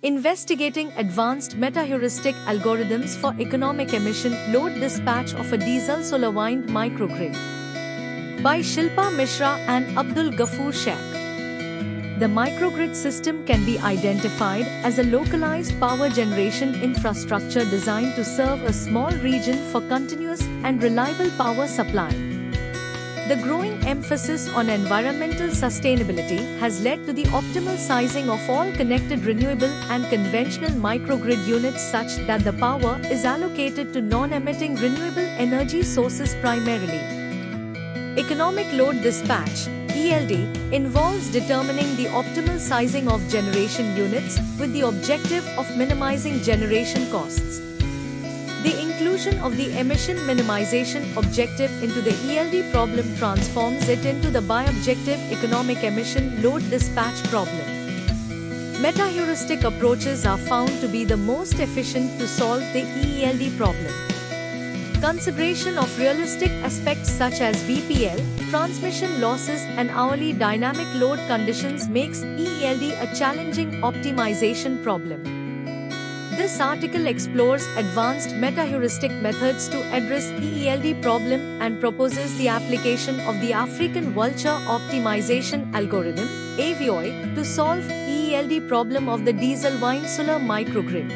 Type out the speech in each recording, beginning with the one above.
Investigating advanced meta-heuristic algorithms for economic emission load dispatch of a diesel solar wind microgrid. By Shilpa Mishra and Abdul Ghafoor Sheikh. The microgrid system can be identified as a localized power generation infrastructure designed to serve a small region for continuous and reliable power supply. The growing emphasis on environmental sustainability has led to the optimal sizing of all connected renewable and conventional microgrid units such that the power is allocated to non-emitting renewable energy sources primarily. Economic load dispatch (ELD) involves determining the optimal sizing of generation units with the objective of minimizing generation costs. The inclusion of the emission minimization objective into the ELD problem transforms it into the bi-objective economic emission load dispatch problem. Meta-heuristic approaches are found to be the most efficient to solve the ELD problem. Consideration of realistic aspects such as VPL, transmission losses and hourly dynamic load conditions makes ELD a challenging optimization problem. This article explores advanced meta-heuristic methods to address ELD problem and proposes the application of the African Vulture Optimization Algorithm (AVOI) to solve ELD problem of the diesel wind solar microgrid.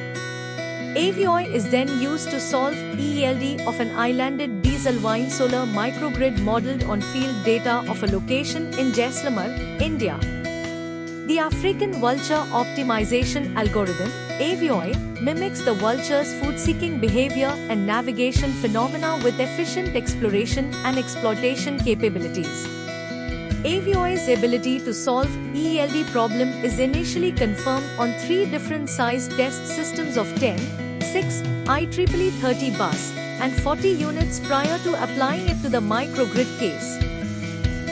AVOI is then used to solve ELD of an islanded diesel wind solar microgrid modeled on field data of a location in Jaisalmer, India. The African Vulture Optimization Algorithm (AVOI) mimics the vulture's food-seeking behavior and navigation phenomena with efficient exploration and exploitation capabilities. AVOI's ability to solve ELD problem is initially confirmed on 3 different size test systems of 10, 6, IEEE 30 bus, and 40 units prior to applying it to the microgrid case.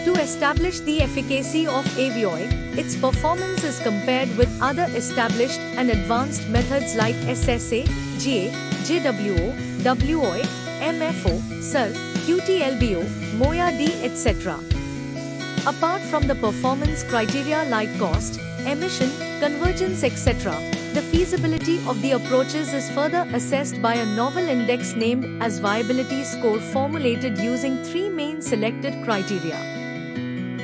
To establish the efficacy of AVOI, its performance is compared with other established and advanced methods like SSA, GA, JWO, WOI, MFO, SIR, QTLBO, MOIA-D, etc. Apart from the performance criteria like cost, emission, convergence, etc., the feasibility of the approaches is further assessed by a novel index named as Viability Score formulated using 3 main selected criteria.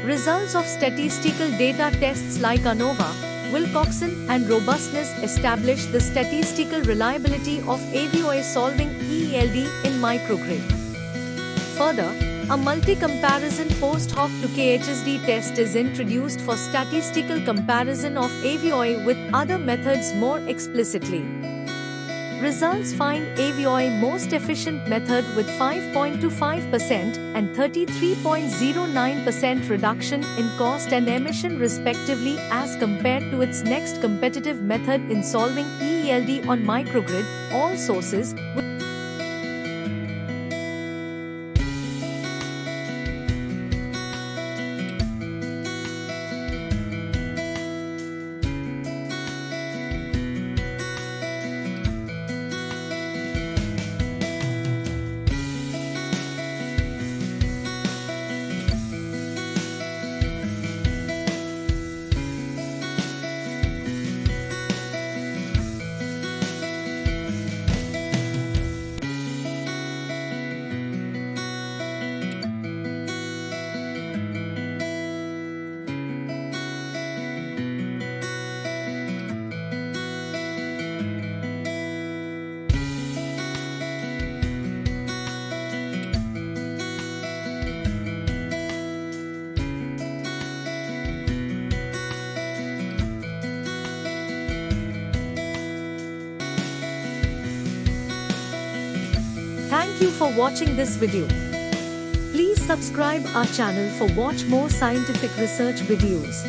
Results of statistical data tests like ANOVA, Wilcoxon and Robustness establish the statistical reliability of AVOI solving ELD in microgrid. Further, a multi-comparison post-hoc to KHSD test is introduced for statistical comparison of AVOI with other methods more explicitly. Results find AVOI most efficient method with 5.25% and 33.09% reduction in cost and emission respectively as compared to its next competitive method in solving ELD on microgrid, all sources. Thank you for watching this video. Please subscribe our channel for watch more scientific research videos.